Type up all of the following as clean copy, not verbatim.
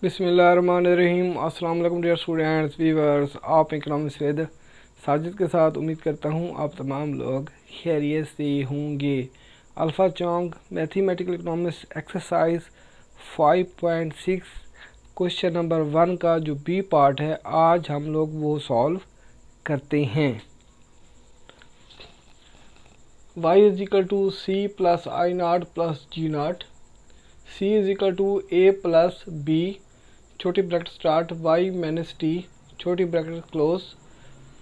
बिस्मिल्लाहिर्रहमानिर्रहीम। अस्सलाम वालेकुम डियर स्टूडेंट्स व्यूअर्स, आप इकोनॉमिक्स विद साजिद के साथ उम्मीद करता हूँ आप तमाम लोग खैरियत से होंगे। Alpha Chiang mathematical economics exercise 5.6 question number 1 का जो बी पार्ट है आज हम लोग वो सॉल्व करते हैं। y is equal to C plus I naught plus G naught, c is equal to a plus b छोटी bracket start y minus T छोटी bracket close,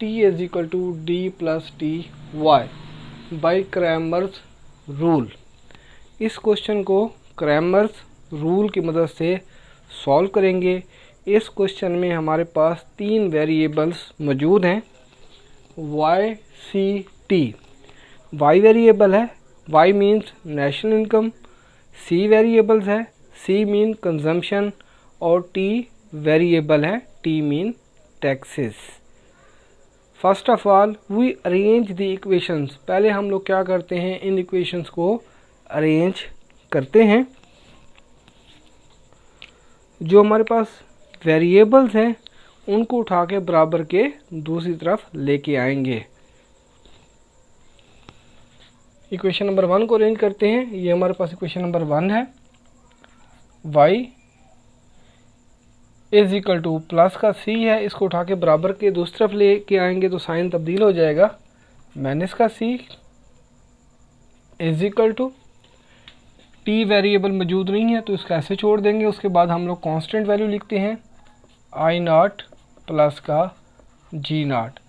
t is equal to d plus T Y by Cramer's rule. इस question को Cramer's rule की मदद से solve करेंगे। इस question में हमारे पास 3 वेरिएबल्स मौजूद हैं y c t। y variable है, y means national income, c variables है, c मीन कंजम्पशन और t वेरिएबल है, t mean taxes. First of all we arrange the equations. पहले हम लोग क्या करते हैं, इन इक्वेशंस को अरेंज करते हैं। जो हमारे पास वेरिएबल्स हैं उनको उठा के बराबर के दूसरी तरफ लेके आएंगे। इक्वेशन नंबर 1 को अरेंज करते हैं। ये हमारे पास इक्वेशन नंबर 1 है। y is equal two plus का c है, इसको उठा के बराबर के दूसरी तरफ लेके आएंगे तो साइन तब्दील हो जाएगा। माइनस का c is equal to t variable मौजूद नहीं है तो इसको ऐसे छोड़ देंगे। उसके बाद हम लोग कांस्टेंट वैल्यू लिखते हैं आई नाट प्लस का जी नाट।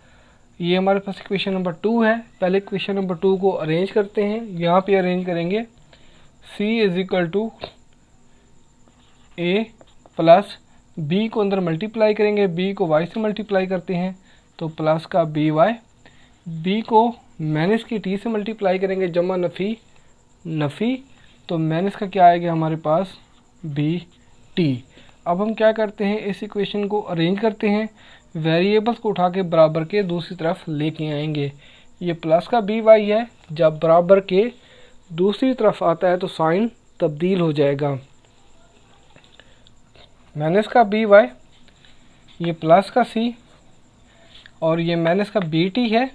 ये हमारे पास इक्वेशन नंबर 2 है। पहले इक्वेशन नंबर 2 को अरेंज करते हैं। यहाँ पे अरेंज करेंगे c is equal to a plus b को अंदर मल्टीप्लाई करेंगे, b को y से मल्टीप्लाई करते हैं तो प्लस का बी वाई, b को माइनस की t से मल्टीप्लाई करेंगे, जमा नफ़ी नफ़ी तो माइनस का क्या आएगा हमारे पास बी टी। अब हम क्या करते हैं, इस इक्वेशन को अरेंज करते हैं। वेरिएबल्स को उठा के बराबर के दूसरी तरफ लेके आएंगे। ये प्लस का बी वाई है, जब बराबर के दूसरी तरफ आता है तो साइन तब्दील हो जाएगा। माइनस का बी वाई, ये प्लस का सी और ये माइनस का बी टी है,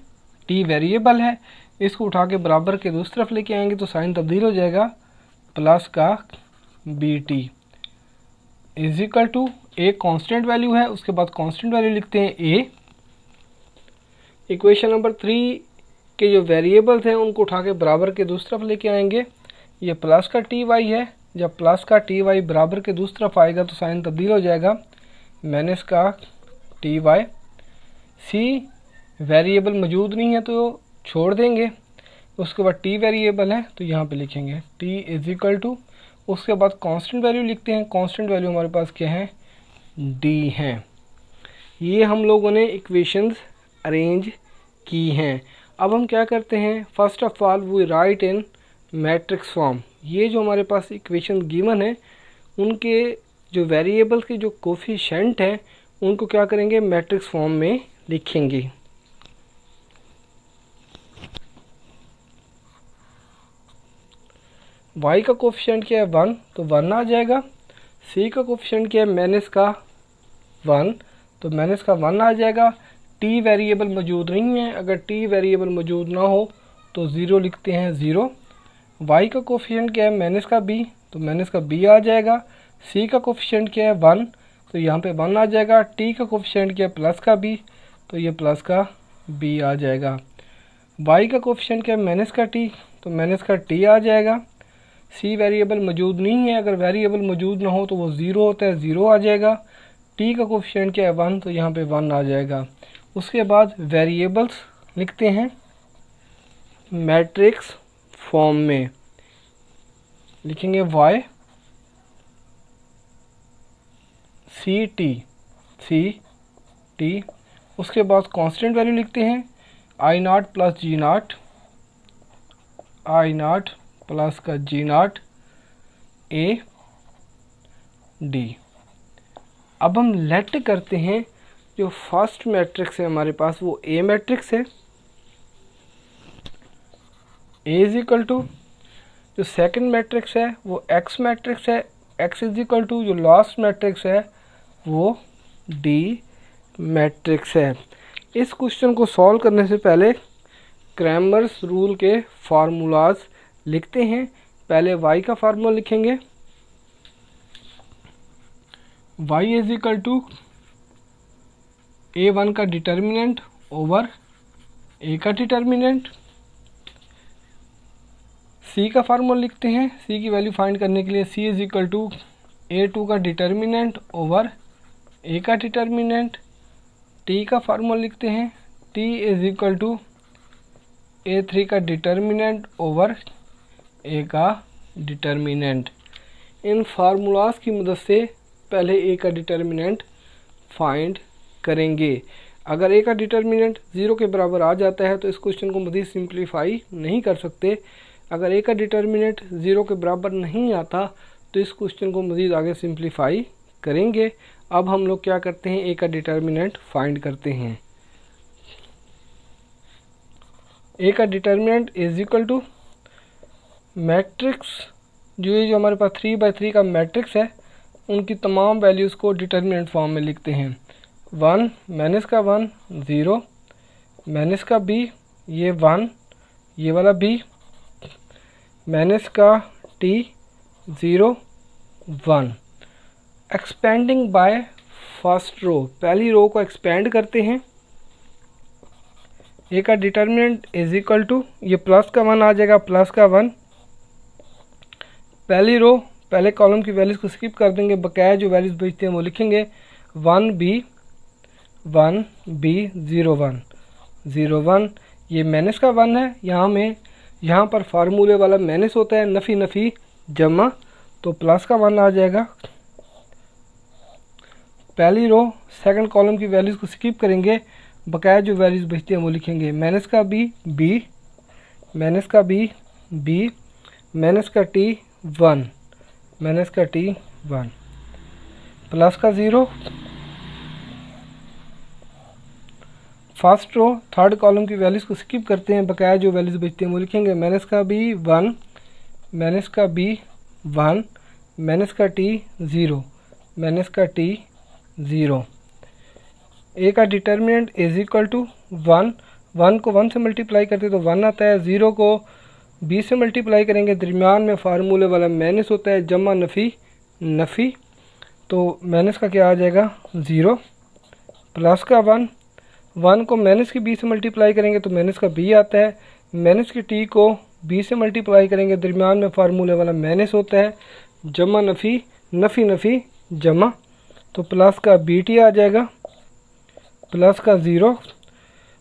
टी वेरिएबल है, इसको उठा के बराबर के दूसरी तरफ लेके आएंगे तो साइन तब्दील हो जाएगा। प्लस का B T is equal to a constant value है, उसके बाद कांस्टेंट वैल्यू लिखते हैं ए। इक्वेशन नंबर 3 के जो वेरिएबल्स हैं उनको उठा के बराबर के दूसरी तरफ लेके आएंगे। ये प्लस का टी वाई है, जब प्लस का टी वाई बराबर के दूसरी तरफ आएगा तो साइन तब्दील हो जाएगा। माइनस का टी वाई, सी वेरिएबल मौजूद नहीं है तो छोड़ देंगे। उसके बाद टी वेरिएबल है तो यहाँ पे लिखेंगे टी इज इक्वल टू, उसके बाद कांस्टेंट वैल्यू लिखते हैं। कांस्टेंट वैल्यू हमारे पास क्या है, डी हैं। ये हम लोगों ने इक्वेशंस अरेंज की हैं। अब हम क्या करते हैं, first of all we write in matrix form. ये जो हमारे पास इक्वेशन गिवन है उनके जो वेरिएबल्स के जो कोफिशिएंट हैं उनको क्या करेंगे, मैट्रिक्स फॉर्म में लिखेंगे। y का कोफिशिएंट क्या है 1 तो 1 आ जाएगा। c का कोफिशिएंट क्या है माइनस का 1 तो माइनस का 1 आ जाएगा। t वेरिएबल मौजूद नहीं है, अगर t वेरिएबल मौजूद ना हो तो 0 लिखते हैं 0। y का कोफिशिएंट क्या है माइनस का b तो माइनस का b आ जाएगा। c का कोफिशिएंट क्या है 1 तो यहाँ पे 1 आ जाएगा। t का कोफिशिएंट क्या है प्लस का b तो ये प्लस का b आ जाएगा। y का कोफिशिएंट क्या है माइनस का t तो माइनस का t आ जाएगा। c वेरिएबल मौजूद नहीं है, अगर वेरिएबल मौजूद ना हो तो वो 0 होता है, 0 आ जाएगा। t का कोफिशिएंट क्या है 1 तो यहाँ पे 1 आ जाएगा। उसके बाद वेरिएबल्स लिखते हैं मैट्रिक्स फॉर्म में, लिखेंगे y सी टी, उसके बाद कांस्टेंट वैल्यू लिखते हैं आई नाट प्लस जी नाट, आई नाट प्लस का जी नाट ए डी। अब हम लेट करते हैं जो फर्स्ट मैट्रिक्स है हमारे पास वो ए मैट्रिक्स है। ए इज इक्वल टू जो सेकंड मैट्रिक्स है वो एक्स मैट्रिक्स है, x इज इक्वल टू जो लास्ट मैट्रिक्स है वो डी मैट्रिक्स है। इस क्वेश्चन को सॉल्व करने से पहले क्रैमर्स रूल के फार्मूलाज लिखते हैं। पहले y का फार्मूला लिखेंगे, y is equal to a1 का डिटर्मिनेंट ओवर a का डिटर्मिनेंट। c का फार्मूला लिखते हैं, c की वैल्यू फाइंड करने के लिए c is equal to a2 का डिटर्मिनेंट ओवर a का डिटर्मिनेंट। t का फार्मूला लिखते हैं, t is equal to a3 का डिटर्मिनेंट ओवर a का डिटर्मिनेंट। इन फार्मूलाज की मदद से पहले a का डिटर्मिनेंट फाइंड करेंगे। अगर a का डिटर्मिनेंट 0 के बराबर आ जाता है तो इस क्वेश्चन को मज़ीद सिंप्लीफाई नहीं कर सकते। अगर a का डिटर्मिनेंट 0 के बराबर नहीं आता तो इस क्वेश्चन को मज़ीद आगे सिंप्लीफाई करेंगे। अब हम लोग क्या करते हैं, a का डिटर्मिनेंट फाइंड करते हैं। a का determinant is equal to matrix जो हमारे पास 3×3 का मैट्रिक्स है उनकी तमाम वैल्यूज़ को डिटर्मिनेंट फॉर्म में लिखते हैं। 1 माइनस का 1 0 माइनस का b ये 1 ये वाला b माइनस का t 0 1। Expanding by first row, पहली रो को एक्सपेंड करते हैं। a का डिटर्मिनेंट इज इक्वल टू ये प्लस का 1 आ जाएगा, प्लस का 1। पहली रो पहले कॉलम की वैल्यूज़ को स्किप कर देंगे, बकाया जो वैल्यूज़ बचते हैं वो लिखेंगे। 1b 0 1 0 1 ये माइनस का 1 है। यहाँ पर फार्मूले वाला माइनस होता है, नफ़ी नफ़ी जमा, तो प्लस का 1 आ जाएगा। पहली रो सेकंड कॉलम की वैल्यूज़ को स्किप करेंगे, बकाया जो वैल्यूज़ बचते हैं वो लिखेंगे। माइनस का b माइनस का b माइनस का t 1 माइनस का t 1 प्लस का 0। फर्स्ट रो थर्ड कॉलम की वैल्यूज़ को स्किप करते हैं, बकाया जो वैल्यूज़ बचते हैं वो लिखेंगे। माइनस का b 1 माइनस का b 1 माइनस का t 0 माइनस का t 0। a का डिटर्मिनेंट इज इक्वल टू 1 1 को 1 से मल्टीप्लाई करते तो 1 आता है। 0 को b से मल्टीप्लाई करेंगे, दरमियान में फार्मूले वाला माइनस होता है, जमा नफ़ी नफ़ी, तो माइनस का क्या आ जाएगा 0। प्लस का 1 को माइनस की b से मल्टीप्लाई करेंगे तो माइनस का b आता है। माइनस की t को b से मल्टीप्लाई करेंगे, दरमियान में फार्मूले वाला माइनस होता है, जमा नफ़ी नफ़ी नफ़ी जमा, तो प्लस का bt आ जाएगा। प्लस का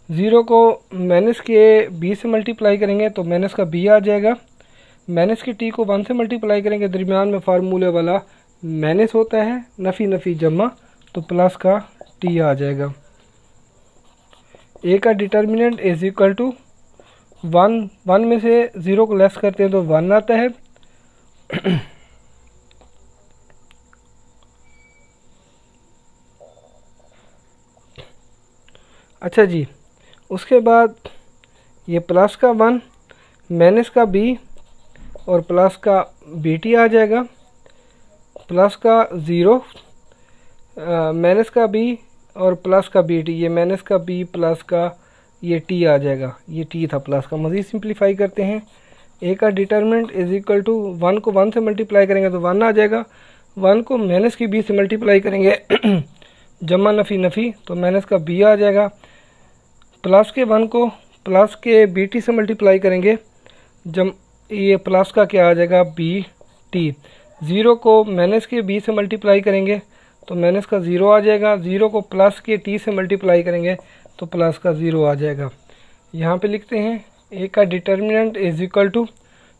0 को माइनस के b से मल्टीप्लाई करेंगे तो माइनस का b आ जाएगा। माइनस की t को 1 से मल्टीप्लाई करेंगे, दरमियान में फार्मूले वाला माइनस होता है, नफ़ी नफ़ी जमा, तो प्लस का t आ जाएगा। a का डिटर्मिनेंट इज इक्वल टू 1 में से 0 को लेस करते हैं तो 1 आता है। अच्छा जी, उसके बाद ये प्लस का 1 माइनस का b और प्लस का bt आ जाएगा। प्लस का 0 माइनस का b और प्लस का bt, ये माइनस का b प्लस का ये t आ जाएगा, ये t था प्लस का। मज़ीद सिंप्लीफाई करते हैं। a का डिटर्मिनेंट इज इक्वल टू 1 को 1 से मल्टीप्लाई करेंगे तो 1 आ जाएगा। 1 को माइनस की b से मल्टीप्लाई करेंगे जमा नफ़ी नफ़ी, तो माइनस का b आ जाएगा। प्लस के 1 को प्लस के bt से मल्टीप्लाई करेंगे, ये प्लस का क्या आ जाएगा bt। 0 को माइनस के b से मल्टीप्लाई करेंगे तो माइनस का 0 आ जाएगा। 0 को प्लस के t से मल्टीप्लाई करेंगे तो प्लस का 0 आ जाएगा। यहाँ पे लिखते हैं a का डिटर्मिनेंट इज इक्वल टू,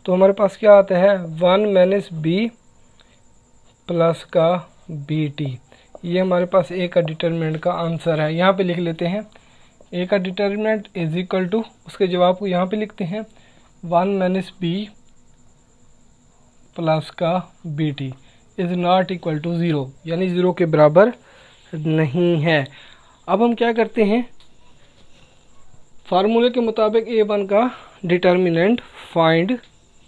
तो हमारे पास क्या आता है 1 माइनस b प्लस का bt। ये हमारे पास a का डिटर्मिनेंट का आंसर है। यहाँ पे लिख लेते हैं a का डिटर्मिनेंट इज इक्वल टू, उसके जवाब को यहाँ पे लिखते हैं 1 माइनस b प्लस का bt is not equal to 0, यानी 0 के बराबर नहीं है। अब हम क्या करते हैं, फार्मूले के मुताबिक a1 का डिटर्मिनेंट फाइंड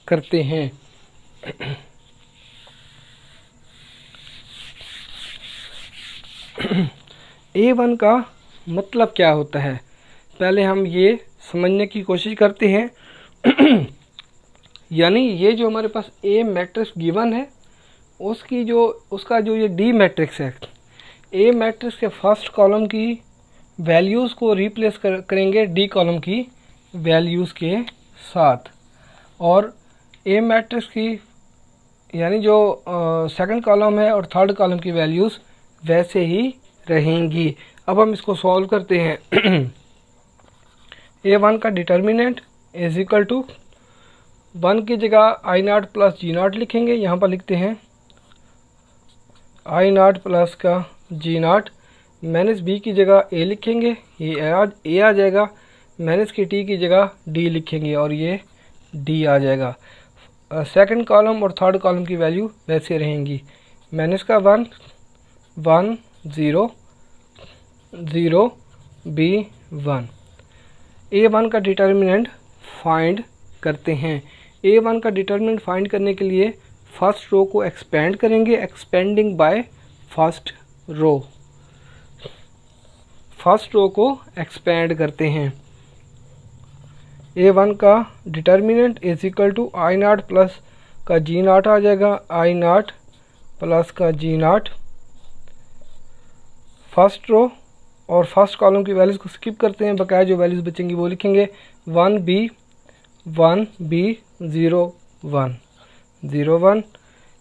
करते हैं। A1 का मतलब क्या होता है, पहले हम ये समझने की कोशिश करते हैं। यानी ये जो हमारे पास A मैट्रिक्स गिवन है उसका जो ये D मैट्रिक्स है, A मैट्रिक्स के फर्स्ट कॉलम की वैल्यूज़ को रिप्लेस करेंगे D कॉलम की वैल्यूज़ के साथ, और A मैट्रिक्स की यानी जो सेकंड कॉलम है और थर्ड कॉलम की वैल्यूज़ वैसे ही रहेंगी। अब हम इसको सॉल्व करते हैं। A1 का डिटर्मिनेंट इज इक्वल टू 1 की जगह I0 प्लस G0 लिखेंगे, यहाँ पर लिखते हैं I0 प्लस का G0, माइनस B की जगह A लिखेंगे, ये A आ जाएगा, माइनस की T की जगह D लिखेंगे और ये D आ जाएगा। सेकंड कॉलम और थर्ड कॉलम की वैल्यू वैसे रहेंगी, माइनस का 1 1 0 0 B 1। A1 का डिटर्मिनेंट फाइंड करते हैं। A1 का डिटर्मिनेंट फाइंड करने के लिए फर्स्ट रो को एक्सपेंड करेंगे, expanding by first row, first row को एक्सपेंड करते हैं। A1 का determinant is equal to I0 plus का G0 आ जाएगा, I0 प्लस का G0। फर्स्ट रो और फर्स्ट कॉलम की वैल्यूज़ को स्किप करते हैं, बकाया जो वैल्यूज़ बचेंगी वो लिखेंगे 1B 0 1 0 1।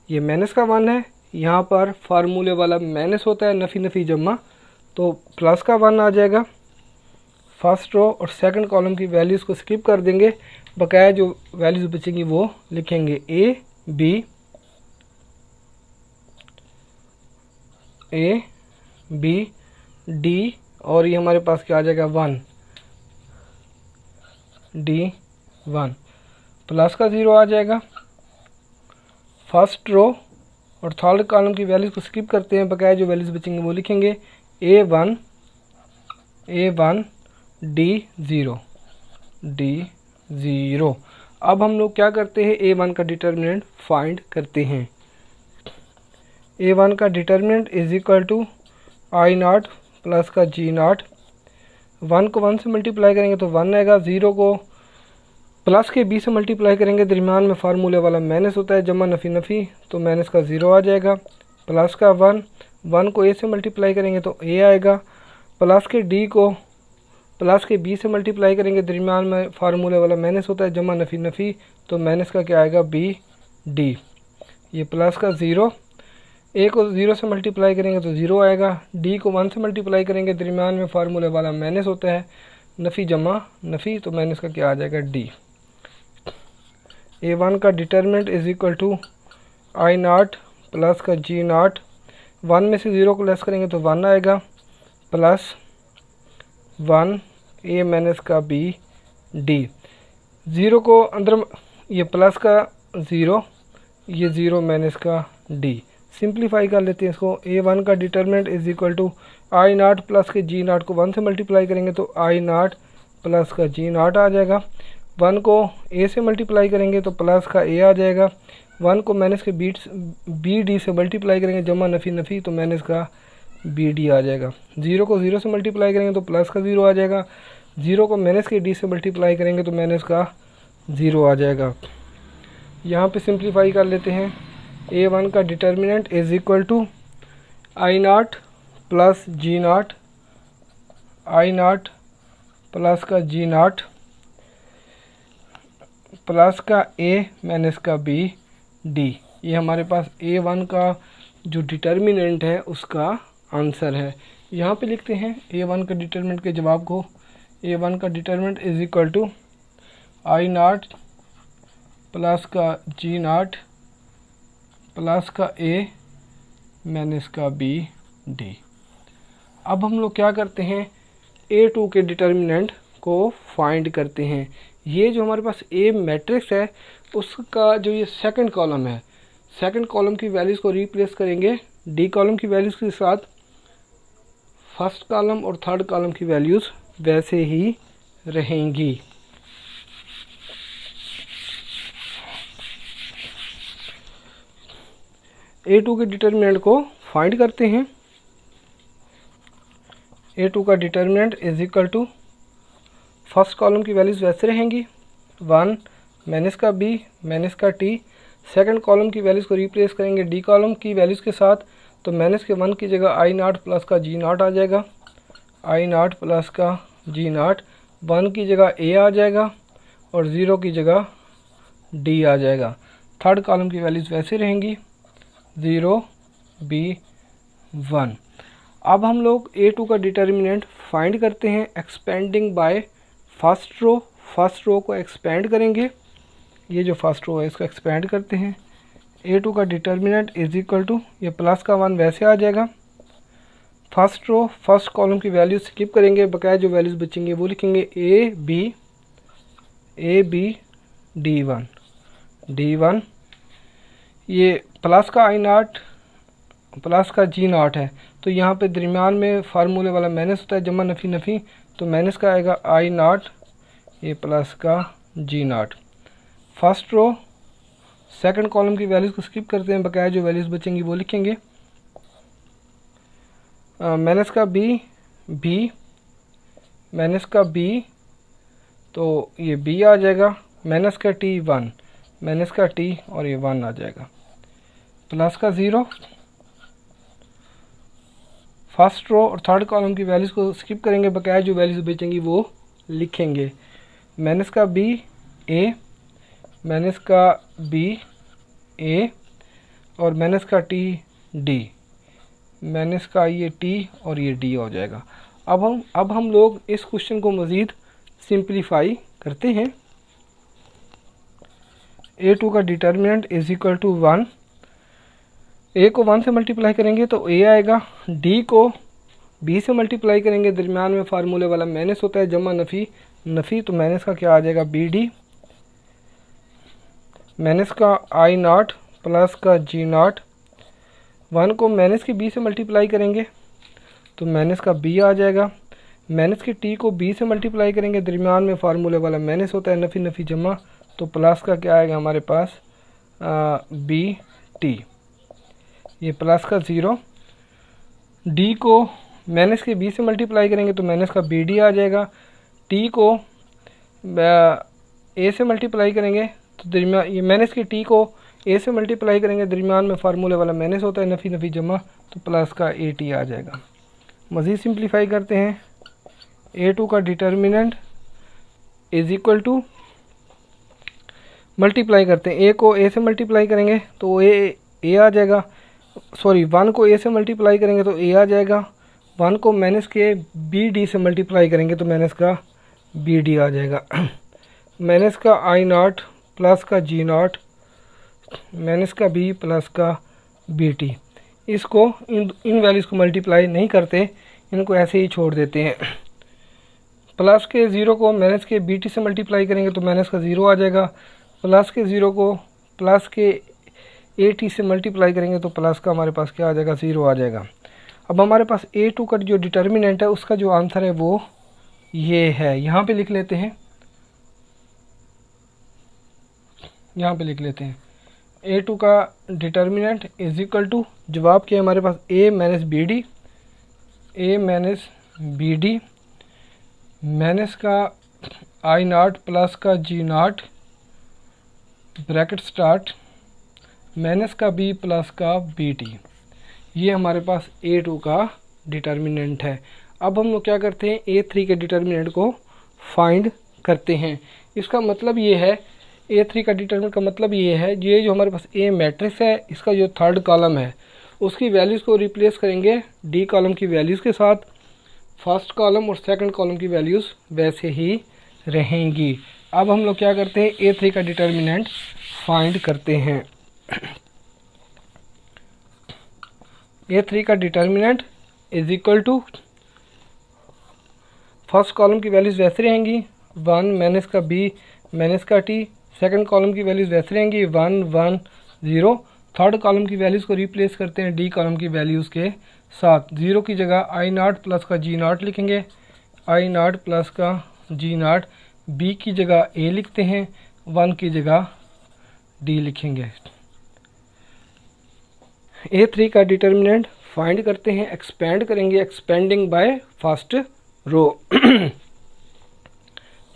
ये माइनस का 1 है, यहाँ पर फार्मूले वाला माइनस होता है, नफ़ी नफ़ी जमा, तो प्लस का 1 आ जाएगा। फर्स्ट रो और सेकंड कॉलम की वैल्यूज़ को स्किप कर देंगे, बकाया जो वैल्यूज़ बचेंगी वो लिखेंगे A B D, और ये हमारे पास क्या आ जाएगा 1 D 1, प्लस का 0 आ जाएगा। फर्स्ट रो और थर्ड कॉलम की वैल्यूज़ को स्किप करते हैं, बकाया जो वैल्यूज़ बचेंगे वो लिखेंगे A1 D 0। अब हम लोग क्या करते हैं, A1 का डिटर्मिनेंट फाइंड करते हैं। A1 का determinant is equal to I0 plus का G0। 1 को 1 से मल्टीप्लाई करेंगे तो 1 आएगा, 0 को प्लस के B से मल्टीप्लाई करेंगे, दरमियान में फार्मूले वाला माइनस होता है, जमा नफ़ी नफ़ी, तो माइनस का 0 आ जाएगा। प्लस का 1 को A से मल्टीप्लाई करेंगे तो A आएगा, प्लस के D को प्लस के B से मल्टीप्लाई करेंगे, दरमियान में फार्मूले वाला माइनस होता है, जमा नफ़ी नफ़ी, तो माइनस का क्या आएगा B D। ये प्लस का 0, A को 0 से मल्टीप्लाई करेंगे तो 0 आएगा, D को 1 से मल्टीप्लाई करेंगे, दरमियान में फार्मूले वाला माइनस होता है, नफ़ी जमा नफ़ी, तो माइनस का क्या आ जाएगा D। A1 का determinant is equal to I0 plus का G0। 1 में से 0 को लेस करेंगे तो 1 आएगा, प्लस 1 A माइनस का B D। 0 को अंदर, ये प्लस का 0, ये 0 माइनस का D। सिंप्लीफाई कर लेते हैं इसको। A1 का determinant is equal to I0 plus के G0 को 1 से मल्टीप्लाई करेंगे तो I0 प्लस का G0 आ जाएगा। 1 को A से मल्टीप्लाई करेंगे तो प्लस का A आ जाएगा। 1 को माइनस के बी डी से मल्टीप्लाई करेंगे, जमा नफ़ी नफ़ी, तो माइनस का बी डी आ जाएगा। 0 को 0 से मल्टीप्लाई करेंगे तो प्लस का 0 आ जाएगा। 0 को माइनस के डी से मल्टीप्लाई करेंगे तो माइनस का 0 आ जाएगा। यहाँ पे सिंप्लीफाई कर लेते हैं। A1 का determinant is equal to I0 plus G0, I0 plus का G0 प्लस का A माइनस का B D। ये हमारे पास A1 का जो डिटर्मिनेंट है उसका आंसर है। यहाँ पे लिखते हैं A1 का डिटर्मिनेंट के जवाब को। A1 का determinant is equal to I0 plus का G0 प्लस का A माइनस का B D। अब हम लोग क्या करते हैं, A2 के डिटर्मिनेंट को फाइंड करते हैं। ये जो हमारे पास A मैट्रिक्स है उसका जो ये सेकंड कॉलम है, सेकंड कॉलम की वैल्यूज़ को रिप्लेस करेंगे D कॉलम की वैल्यूज़ के साथ। फर्स्ट कॉलम और थर्ड कॉलम की वैल्यूज़ वैसे ही रहेंगी। A2 के डिटर्मिनेंट को फाइंड करते हैं। A2 का determinant is equal to, first column की वैल्यूज़ वैसे रहेंगी 1 माइनस का b माइनस का t, सेकंड कॉलम की वैल्यूज़ को रिप्लेस करेंगे d कॉलम की वैल्यूज़ के साथ, तो माइनस के 1 की जगह आई नाट प्लस का जी नाट आ जाएगा, आई नाट प्लस का जी नाट, 1 की जगह a आ जाएगा और 0 की जगह d आ जाएगा। थर्ड कॉलम की वैल्यूज़ वैसे रहेंगी 0 b 1। अब हम लोग A2 का डिटर्मिनेंट फाइंड करते हैं expanding by first row. First row को एक्सपेंड करेंगे, ये जो फर्स्ट रो है इसको एक्सपेंड करते हैं। A2 का डिटर्मिनेंट इज इक्वल टू, ये प्लस का 1 वैसे आ जाएगा। फर्स्ट रो फर्स्ट कॉलम की वैल्यू स्किप करेंगे, बकाया जो वैल्यूज़ बचेंगे वो लिखेंगे ए बी D1, ये प्लस का आई नाट प्लस का जी नाट है, तो यहाँ पे दरमियान में फार्मूले वाला माइनस होता है, जमा नफ़ी नफ़ी, तो माइनस का आएगा आई नाट, ये प्लस का जी नाट। फर्स्ट रो सेकंड कॉलम की वैल्यूज़ को स्किप करते हैं, बकाया जो वैल्यूज़ बचेंगी वो लिखेंगे। माइनस का बी माइनस का बी, तो ये बी आ जाएगा, माइनस का टी 1 माइनस का टी और ये 1 आ जाएगा, प्लस का 0। फर्स्ट रो और थर्ड कॉलम की वैल्यूज़ को स्किप करेंगे, बकाया जो वैल्यूज़ बचेंगी वो लिखेंगे। माइनस का बी ए माइनस का बी ए और माइनस का टी डी, माइनस का ये टी और ये डी हो जाएगा। अब हम लोग इस क्वेश्चन को मज़ीद सिंप्लीफाई करते हैं। A2 का determinant is equal to 1, a को 1 से मल्टीप्लाई करेंगे तो a आएगा, d को b से मल्टीप्लाई करेंगे, दरमियान में फार्मूले वाला माइनस होता है, जमा नफ़ी नफ़ी, तो माइनस का क्या आ जाएगा bd, माइनस का आई नाट प्लस का जी नाट, 1 को माइनस के b से मल्टीप्लाई करेंगे तो माइनस का b आ जाएगा, माइनस के t को b से मल्टीप्लाई करेंगे, दरमियान में फार्मूले वाला माइनस होता है, नफ़ी नफ़ी जमा, तो प्लस का क्या आएगा हमारे पास बी टी, ये प्लस का 0, डी को माइनस के बी से मल्टीप्लाई करेंगे तो माइनस का बी डी आ जाएगा, टी को ए से मल्टीप्लाई करेंगे तो दरमियान, ये माइनस के टी को ए से मल्टीप्लाई करेंगे, दरमियान में फार्मूले वाला माइनस होता है, नफ़ी नफ़ी जमा, तो प्लस का ए टी आ जाएगा। मज़ीद सिंप्लीफाई करते हैं। A2 का determinant is equal to, multiply करते हैं, a को a से मल्टीप्लाई करेंगे तो a आ जाएगा, सॉरी 1 को a से मल्टीप्लाई करेंगे तो a आ जाएगा, 1 को माइनस के बी डी से मल्टीप्लाई करेंगे तो माइनस का बी डी आ जाएगा, माइनस का आई नाट प्लस का जी नाट, माइनस का b प्लस का बी टी। इसको इन वैल्यूज़ को मल्टीप्लाई नहीं करते, इनको ऐसे ही छोड़ देते हैं। प्लस के 0 को माइनस के बी टी से मल्टीप्लाई करेंगे तो माइनस का 0 आ जाएगा, प्लस के 0 को प्लस के ए टी से मल्टीप्लाई करेंगे तो प्लस का हमारे पास क्या आ जाएगा 0 आ जाएगा। अब हमारे पास A2 का जो डिटर्मिनेंट है उसका जो आंसर है वो ये है, यहाँ पे लिख लेते हैं, यहाँ पे लिख लेते हैं A2 का डिटर्मिनेंट इज इक्वल टू, जवाब क्या है हमारे पास a minus B D minus का आई नाट प्लस का जी नाट ब्रैकेट स्टार्ट माइनस का b प्लस का बी टी, ये हमारे पास A2 का डिटर्मिनेंट है। अब हम लोग क्या करते हैं, A3 के डिटर्मिनेंट को फाइंड करते हैं। इसका मतलब ये है, A3 का डिटर्मिनेंट का मतलब ये है, ये जो हमारे पास A मैट्रिक्स है इसका जो थर्ड कॉलम है उसकी वैल्यूज़ को रिप्लेस करेंगे D कॉलम की वैल्यूज़ के साथ, फर्स्ट कॉलम और सेकंड कॉलम की वैल्यूज़ वैसे ही रहेंगी। अब हम लोग क्या करते हैं, A3 का डिटर्मिनेंट फाइंड करते हैं। A3 का determinant is equal to, first column की वैल्यूज़ वैसे रहेंगी 1 माइनस का b माइनस का t, सेकंड कॉलम की वैल्यूज़ वैसे रहेंगी 1 1 0, थर्ड कॉलम की वैल्यूज़ को रिप्लेस करते हैं d कॉलम की वैल्यूज़ के साथ, 0 की जगह आई नाट प्लस का जी नाट लिखेंगे, आई नाट प्लस का जी नाट, b की जगह a लिखते हैं, 1 की जगह d लिखेंगे। A3 का डिटर्मिनेंट फाइंड करते हैं, एक्सपेंड करेंगे, expanding by first row.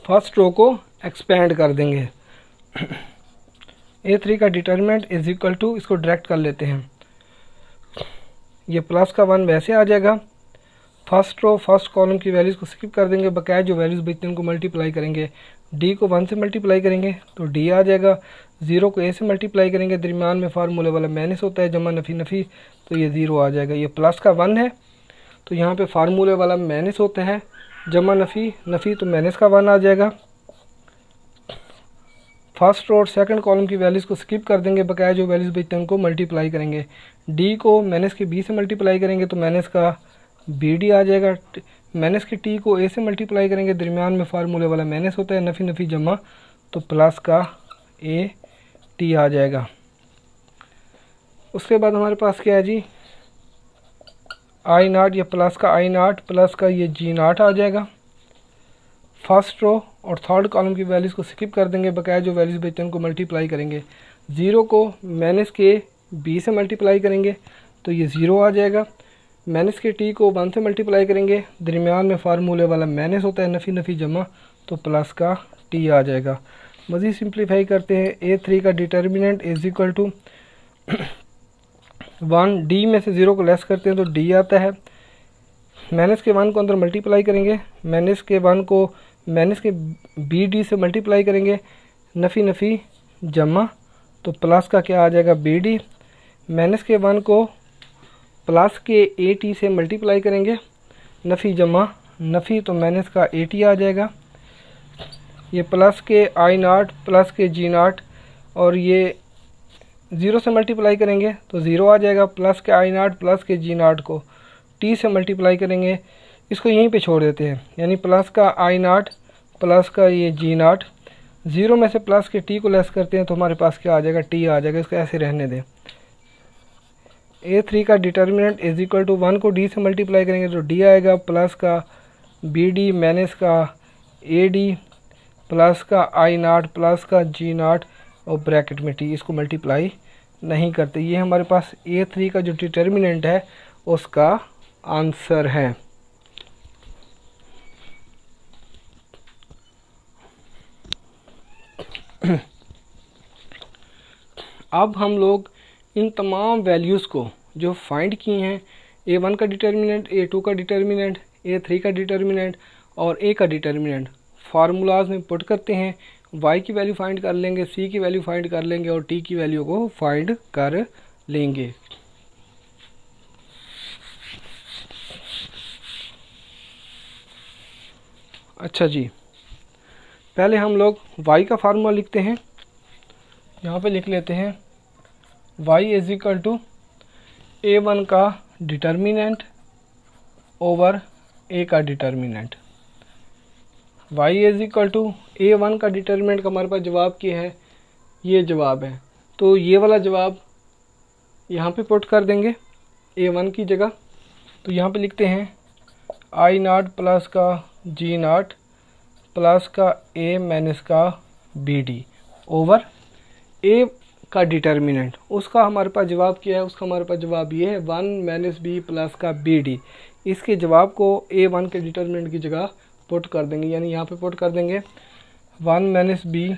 First row को एक्सपेंड कर देंगे। A3 का डिटर्मिनेंट इज इक्वल टू, इसको डायरेक्ट कर लेते हैं, ये प्लस का 1 वैसे आ जाएगा। फर्स्ट रो फर्स्ट कॉलम की वैल्यूज़ को स्किप कर देंगे, बकाया जो वैल्यूज़ बचती हैं उनको मल्टीप्लाई करेंगे। डी को 1 से मल्टीप्लाई करेंगे तो डी आ जाएगा, 0 को ए से मल्टीप्लाई करेंगे, दरमियान में फार्मूले वाला माइनस होता है, जमा नफ़ी नफ़ी, तो ये 0 आ जाएगा। ये प्लस का 1 है तो यहाँ पे फार्मूले वाला माइनस होता है, जमा नफ़ी नफ़ी, तो माइनस का 1 आ जाएगा। फर्स्ट रो और सेकंड कॉलम की वैल्यूज़ को स्किप कर देंगे, बकाया जो वैल्यूज़ बचते हैं उनको मल्टीप्लाई करेंगे। डी को माइनस के बी से मल्टीप्लाई करेंगे तो माइनस का बी डी आ जाएगा, माइनस के टी को ए से मल्टीप्लाई करेंगे, दरमियान में फार्मूले वाला माइनस होता है, नफ़ी नफ़ी जमा, तो प्लस का ए टी आ जाएगा। उसके बाद हमारे पास क्या है जी, आई नाट, या प्लस का आई नाट प्लस का ये जी नाट आ जाएगा। फर्स्ट रो और थर्ड कॉलम की वैल्यूज़ को स्किप कर देंगे, बकाया जो वैल्यूज़ बचते हैं उनको मल्टीप्लाई करेंगे। 0 को माइनस के बी से मल्टीप्लाई करेंगे तो ये 0 आ जाएगा, माइनस के टी को 1 से मल्टीप्लाई करेंगे, दरमियान में फार्मूले वाला माइनस होता है, नफ़ी नफ़ी जमा, तो प्लस का टी आ जाएगा। मज़ीद सिंप्लीफाई करते हैं, A3 का determinant is equal to 1, D में से 0 को लेस करते हैं तो डी आता है, माइनस के 1 को अंदर मल्टीप्लाई करेंगे, माइनस के 1 को माइनस के बी डी से मल्टीप्लाई करेंगे, नफ़ी नफ़ी जमा, तो प्लस का क्या आ जाएगा बी डी, माइनस के 1 को प्लस के ए टी से मल्टीप्लाई करेंगे, नफ़ी जमा नफ़ी, तो माइनस का ए टी आ जाएगा। ये प्लस के आई नाट प्लस के जी नाट, और ये 0 से मल्टीप्लाई करेंगे तो 0 आ जाएगा, प्लस के आई नाट प्लस के जी नाट को टी से मल्टीप्लाई करेंगे, इसको यहीं पे छोड़ देते हैं, यानी प्लस का आई नाट प्लस का ये जी नाट, 0 में से प्लस के टी को लेस करते हैं तो हमारे पास क्या आ जाएगा, टी आ जाएगा, इसको ऐसे रहने दें। A3 का डिटर्मिनेंट इज इक्वल टू 1 को डी से मल्टीप्लाई करेंगे तो डी आएगा, प्लस का बी डी माइनस का ए डी प्लस का आई नाट प्लस का जी नाट और ब्रैकेट में टी, इसको मल्टीप्लाई नहीं करते। ये हमारे पास A3 का जो डिटर्मिनेंट है उसका आंसर है। अब हम लोग इन तमाम वैल्यूज़ को जो फाइंड किए हैं, A1 का डिटर्मिनेंट, A2 का डिटर्मिनेंट, A3 का डिटर्मिनेंट और A का डिटर्मिनेंट फार्मूलाज में पुट करते हैं, Y की वैल्यू फाइंड कर लेंगे, C की वैल्यू फाइंड कर लेंगे और T की वैल्यू को फाइंड कर लेंगे। अच्छा जी, पहले हम लोग Y का फार्मूला लिखते हैं, यहाँ पे लिख लेते हैं y is equal to A1 का डिटर्मिनेंट ओवर A का determinant. y is equal to A1 का डिटर्मिनेंट का हमारे पास जवाब क्या है, ये जवाब है, तो ये वाला जवाब यहाँ पे पुट कर देंगे A1 की जगह। तो यहाँ पे लिखते हैं आई नाट प्लस का जी नाट प्लस का A माइनस का बी डी ओवर A का डिटर्मिनेंट, उसका हमारे पास जवाब क्या है, उसका हमारे पास जवाब ये है 1 माइनस बी प्लस का बी डी। इसके जवाब को A1 के डिटर्मिनेंट की जगह पुट कर देंगे, यानी यहाँ पे पुट कर देंगे 1 माइनस बी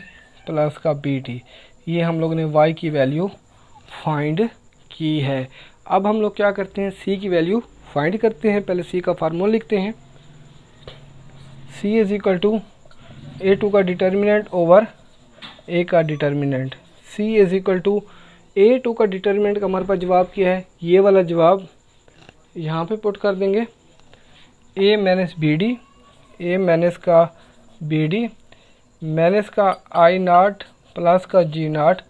प्लस का बी डी। ये हम लोग ने y की वैल्यू फाइंड की है। अब हम लोग क्या करते हैं, c की वैल्यू फाइंड करते हैं। पहले c का फार्मूला लिखते हैं, c is equal to A2 का डिटर्मिनेंट ओवर A का determinant. c is equal to A2 का डिटर्मिनेंट का हमारे पास जवाब क्या है, ये वाला जवाब यहाँ पे पुट कर देंगे A minus B D, A minus का बी डी माइनस का आई नाट प्लस का जी नाट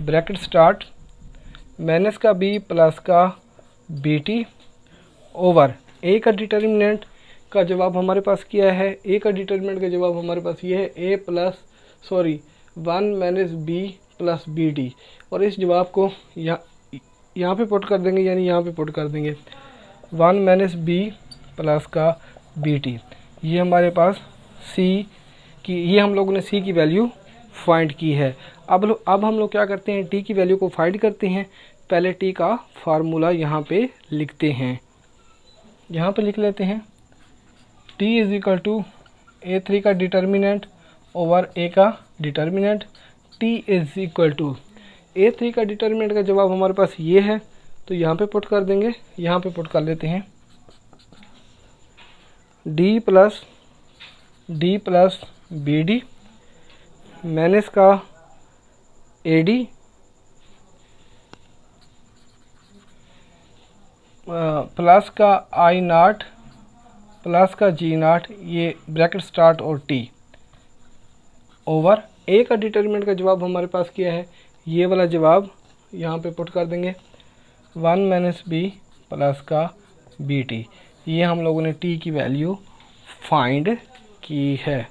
ब्रैकेट स्टार्ट माइनस का b प्लस का बी टी ओवर A का डिटर्मिनेंट का जवाब हमारे पास क्या है, A का डिटर्मिनेंट का जवाब हमारे पास ये है A 1 minus B plus B D, और इस जवाब को यहाँ पे पुट कर देंगे, यानी यहाँ पे पुट कर देंगे 1 माइनस बी प्लस का बी टी। ये हमारे पास C की, ये हम लोगों ने C की वैल्यू फाइंड की है। अब हम लोग क्या करते हैं, T की वैल्यू को फाइंड करते हैं। पहले टी का फार्मूला यहाँ पे लिखते हैं। यहाँ पे लिख लेते हैं T is equal to A3 का डिटर्मिनेंट ओवर A का determinant. T is equal to A3 का डिटर्मिनेंट का जवाब हमारे पास ये है, तो यहाँ पे पुट कर देंगे। यहाँ पे पुट कर लेते हैं D प्लस BD माइनस का AD प्लस का I0 प्लस का G0, ये ब्रैकेट स्टार्ट और T ओवर A का डिटर्मिनेंट का जवाब हमारे पास क्या है, ये वाला जवाब यहाँ पे पुट कर देंगे 1 माइनस B प्लस का BT। ये हम लोगों ने T की वैल्यू फाइंड की है।